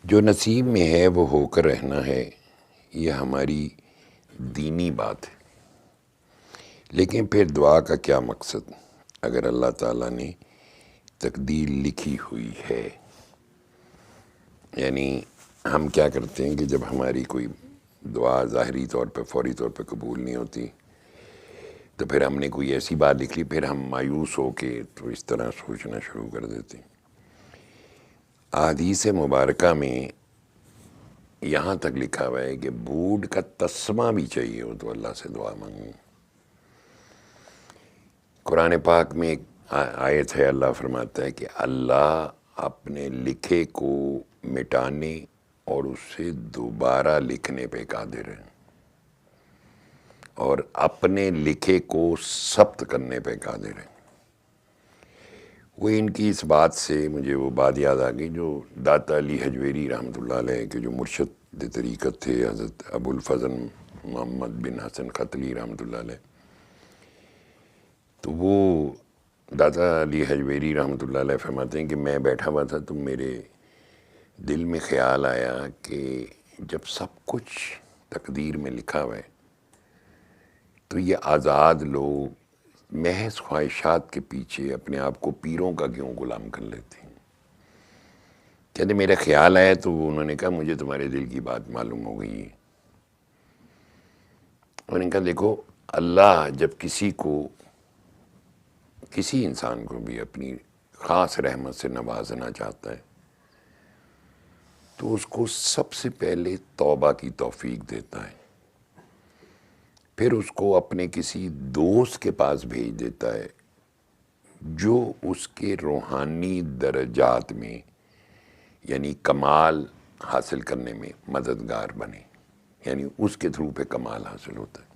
جو نصیب میں ہے وہ ہو کر رہنا ہے، یہ ہماری دینی بات ہے۔ لیکن پھر دعا کا کیا مقصد اگر اللہ تعالیٰ نے تقدیر لکھی ہوئی ہے؟ یعنی ہم کیا کرتے ہیں کہ جب ہماری کوئی دعا ظاہری طور پہ فوری طور پہ قبول نہیں ہوتی تو پھر ہم نے کوئی ایسی بات لکھ لی، پھر ہم مایوس ہو کے تو اس طرح سوچنا شروع کر دیتے ہیں۔ احادیث مبارکہ میں یہاں تک لکھا ہوا ہے کہ بھوٹ کا تسمہ بھی چاہیے ہو تو اللہ سے دعا مانگو۔ قرآن پاک میں ایک آیت ہے، اللہ فرماتا ہے کہ اللہ اپنے لکھے کو مٹانے اور اسے دوبارہ لکھنے پہ قادر ہے، اور اپنے لکھے کو ثبت کرنے پہ قادر ہے۔ وہ ان کی اس بات سے مجھے وہ بات یاد آ گئی جو داتا علی حجویری رحمۃ اللہ علیہ کے جو مرشد طریقت تھے، حضرت ابو الفضل محمد بن حسن قتلی رحمۃ اللہ علیہ۔ تو وہ داتا علی حجویری رحمۃ اللہ علیہ فرماتے ہیں کہ میں بیٹھا ہوا تھا تو میرے دل میں خیال آیا کہ جب سب کچھ تقدیر میں لکھا ہوا ہے تو یہ آزاد لوگ محض خواہشات کے پیچھے اپنے آپ کو پیروں کا کیوں غلام کر لیتے ہیں؟ کہتے میرا خیال آیا تو انہوں نے کہا مجھے تمہارے دل کی بات معلوم ہو گئی ہے۔ انہوں نے کہا دیکھو، اللہ جب کسی انسان کو بھی اپنی خاص رحمت سے نوازنا چاہتا ہے تو اس کو سب سے پہلے توبہ کی توفیق دیتا ہے، پھر اس کو اپنے کسی دوست کے پاس بھیج دیتا ہے جو اس کے روحانی درجات میں یعنی کمال حاصل کرنے میں مددگار بنے، یعنی اس کے تھرو پہ کمال حاصل ہوتا ہے۔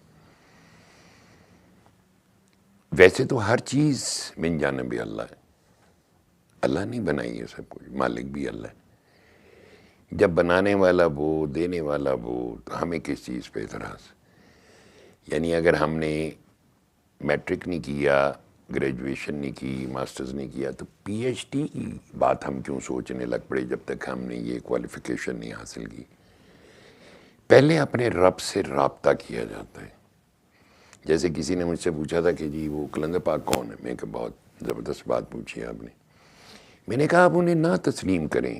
ویسے تو ہر چیز من جانب اللہ ہے، اللہ نہیں بنائی ہے سب کچھ، مالک بھی اللہ ہے۔ جب بنانے والا وہ، دینے والا وہ، تو ہمیں کس چیز پہ اعتراض؟ یعنی اگر ہم نے میٹرک نہیں کیا، گریجویشن نہیں کی، ماسٹرز نہیں کیا، تو پی ایچ ڈی کی بات ہم کیوں سوچنے لگ پڑے جب تک ہم نے یہ کوالیفیکیشن نہیں حاصل کی؟ پہلے اپنے رب سے رابطہ کیا جاتا ہے۔ جیسے کسی نے مجھ سے پوچھا تھا کہ جی وہ کلندر پاک کون ہے؟ میں کہ بہت زبردست بات پوچھی آپ نے۔ میں نے کہا آپ انہیں نہ تسلیم کریں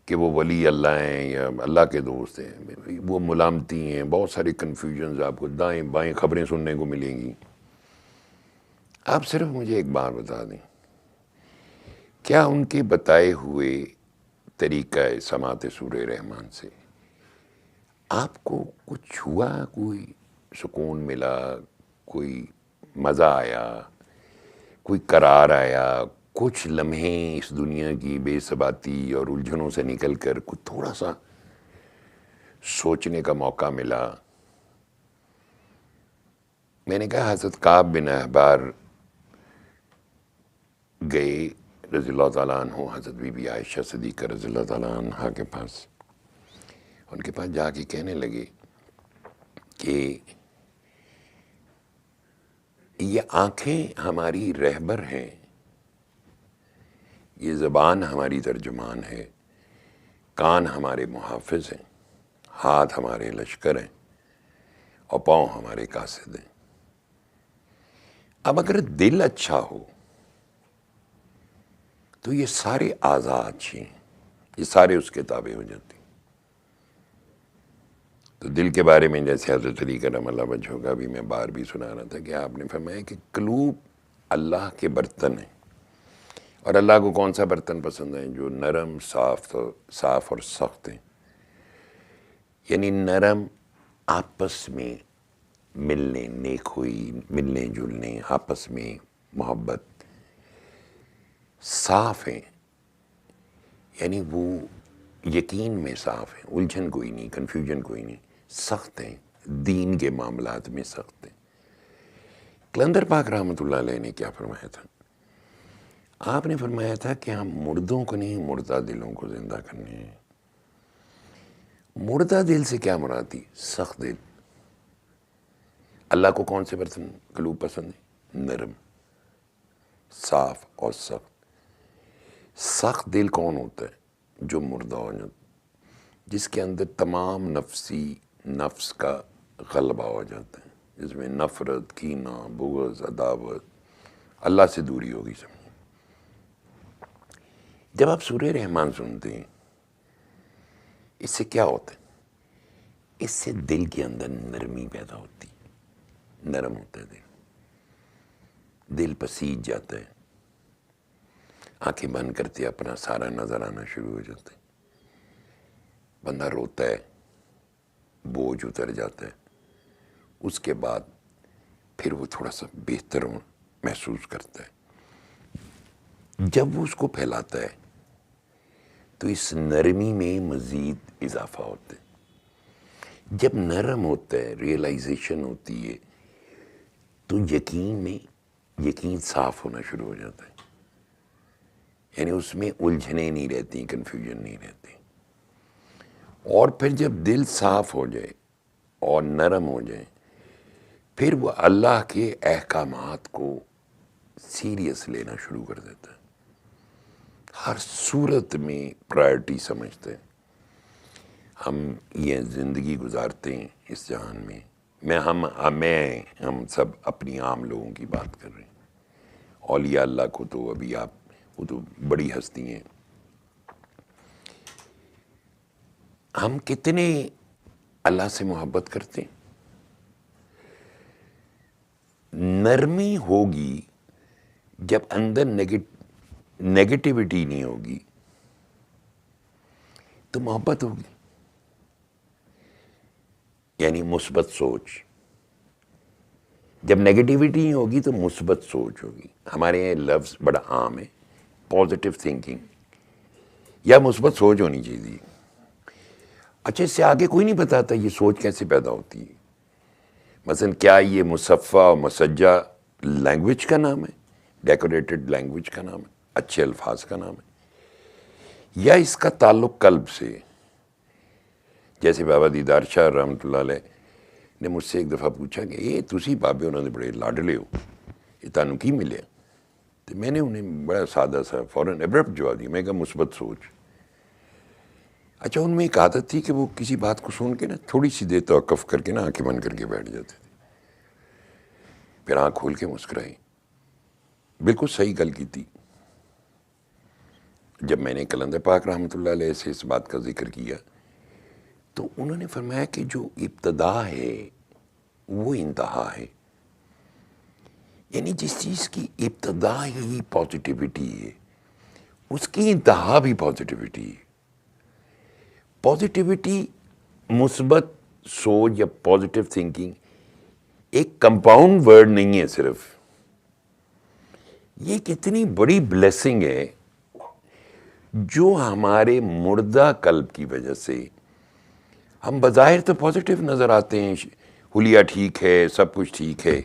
کہ وہ ولی اللہ ہیں یا اللہ کے دوست ہیں، وہ ملامتی ہیں، بہت ساری کنفیوژنز آپ کو دائیں بائیں خبریں سننے کو ملیں گی۔ آپ صرف مجھے ایک بات بتا دیں، کیا ان کے بتائے ہوئے طریقہ سماعت سورہ رحمان سے آپ کو کچھ ہوا، کوئی سکون ملا، کوئی مزہ آیا، کوئی قرار آیا، کچھ لمحے اس دنیا کی بے ثباتی اور الجھنوں سے نکل کر کچھ تھوڑا سا سوچنے کا موقع ملا؟ میں نے کہا حضرت کعب بن احبار گئے رضی اللہ تعالیٰ عنہ حضرت بی بی عائشہ صدیقہ رضی اللہ تعالیٰ عنہ کے پاس، ان کے پاس جا کے کہنے لگے کہ یہ آنکھیں ہماری رہبر ہیں، یہ زبان ہماری ترجمان ہے، کان ہمارے محافظ ہیں، ہاتھ ہمارے لشکر ہیں، اور پاؤں ہمارے قاصد ہیں۔ اب اگر دل اچھا ہو تو یہ سارے اعضاء اچھے ہیں، یہ سارے اس کے تابع ہو جاتے ہیں۔ تو دل کے بارے میں جیسے حضرت علی کرم اللہ وجہہ کا بھی میں بار بھی سنا رہا تھا کہ آپ نے فرمایا کہ قلوب اللہ کے برتن ہیں، اور اللہ کو کون سا برتن پسند ہے؟ جو نرم، صاف اور سخت ہیں، یعنی نرم، آپس میں ملنے، نیک ہوئی، ملنے جلنے، آپس میں محبت، صاف ہیں یعنی وہ یقین میں صاف ہیں، الجھن کوئی نہیں، کنفیوژن کوئی نہیں، سخت ہیں، دین کے معاملات میں سخت ہیں۔ کلندر پاک رحمۃ اللہ علیہ نے کیا فرمایا تھا؟ آپ نے فرمایا تھا کہ ہم مردوں کو نہیں، مردہ دلوں کو زندہ کرنے ہیں۔ مردہ دل سے کیا مراد تھی؟ سخت دل۔ اللہ کو کون سے برتن قلوب پسند ہے؟ نرم، صاف اور سخت۔ سخت دل کون ہوتا ہے؟ جو مردہ ہو جاتا، جس کے اندر تمام نفس کا غلبہ ہو جاتا ہے، جس میں نفرت، کینہ، بغض، عداوت، اللہ سے دوری ہوگی سمجھیں۔ جب آپ سورہ رحمان سنتے ہیں، اس سے کیا ہوتا ہے؟ اس سے دل کے اندر نرمی پیدا ہوتی، نرم ہوتا ہے دل پسیج جاتا ہے، آنکھیں بند کرتے اپنا سارا نظر آنا شروع ہو جاتا ہے، بندہ روتا ہے، بوجھ اتر جاتا ہے، اس کے بعد پھر وہ تھوڑا سا بہتر محسوس کرتا ہے۔ جب وہ اس کو پھیلاتا ہے تو اس نرمی میں مزید اضافہ ہوتا ہے۔ جب نرم ہوتا ہے، ریئلائزیشن ہوتی ہے، تو یقین صاف ہونا شروع ہو جاتا ہے، یعنی اس میں الجھنیں نہیں رہتی، کنفیوژن نہیں رہتی۔ اور پھر جب دل صاف ہو جائے اور نرم ہو جائے، پھر وہ اللہ کے احکامات کو سیریس لینا شروع کر دیتا ہے، ہر صورت میں پرائرٹی سمجھتے ہیں۔ ہم یہ زندگی گزارتے ہیں اس جہان میں، ہم سب اپنی عام لوگوں کی بات کر رہے ہیں، اولیاء اللہ کو تو ابھی وہ تو بڑی ہستی ہیں۔ ہم کتنے اللہ سے محبت کرتے ہیں؟ نرمی ہوگی جب اندر نیگیٹیوٹی نہیں ہوگی تو محبت ہوگی، یعنی مثبت سوچ۔ جب نیگیٹیوٹی نہیں ہوگی تو مثبت سوچ ہوگی۔ ہمارے یہ لفظ بڑا عام ہے، پازیٹیو تھنکنگ یا مثبت سوچ ہونی چاہیے۔ اچھا، اس سے آگے کوئی نہیں بتاتا یہ سوچ کیسے پیدا ہوتی ہے۔ مثلا کیا یہ مصفہ اور مسجع لینگویج کا نام ہے، ڈیکوریٹڈ لینگویج کا نام ہے، اچھے الفاظ کا نام ہے، یا اس کا تعلق قلب سے؟ جیسے بابا دیدار شاہ رحمۃ اللہ علیہ نے مجھ سے ایک دفعہ پوچھا کہ یہ تسی بابے انہوں نے بڑے لاڈلے ہو، یہ تانوں کی ملے؟ تو میں نے انہیں بڑا سادہ سا فوراً ایبرپٹ جواب دیا، میں کہا مثبت سوچ۔ اچھا، ان میں ایک عادت تھی کہ وہ کسی بات کو سن کے نا تھوڑی سی دیر توقف کر کے نا آنکھیں بند کر کے بیٹھ جاتے تھے، پھر آنکھ کھول کے مسکرائی۔ بالکل صحیح گل کی تھی۔ جب میں نے کلندر پاک رحمۃ اللہ علیہ سے اس بات کا ذکر کیا تو انہوں نے فرمایا کہ جو ابتدا ہے وہ انتہا ہے، یعنی جس چیز کی ابتدا ہی پازیٹیوٹی ہے اس کی انتہا بھی پازیٹیوٹی ہے۔ پازیٹیوٹی، مثبت سوچ یا پازیٹیو تھنکنگ ایک کمپاؤنڈ ورڈ نہیں ہے صرف، یہ کتنی بڑی بلیسنگ ہے جو ہمارے مردہ قلب کی وجہ سے ہم بظاہر تو پازیٹیو نظر آتے ہیں، حلیہ ٹھیک ہے، سب کچھ ٹھیک ہے،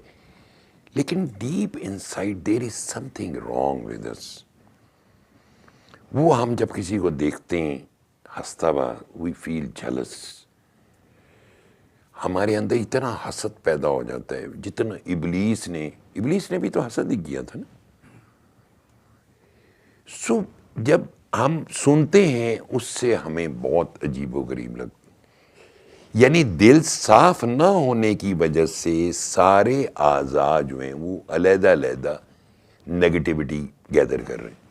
لیکن deep inside there is something wrong with us. وہ ہم جب کسی کو دیکھتے ہیں ہنستا ہوا، وی فیل جیلس، ہمارے اندر اتنا حسد پیدا ہو جاتا ہے جتنا ابلیس نے بھی تو حسد ہی کیا تھا نا۔ سو جب ہم سنتے ہیں اس سے ہمیں بہت عجیب و غریب لگتا، یعنی دل صاف نہ ہونے کی وجہ سے سارے اعضاء جو ہیں وہ علیحدہ علیحدہ نیگیٹیوٹی گیدر کر رہے ہیں۔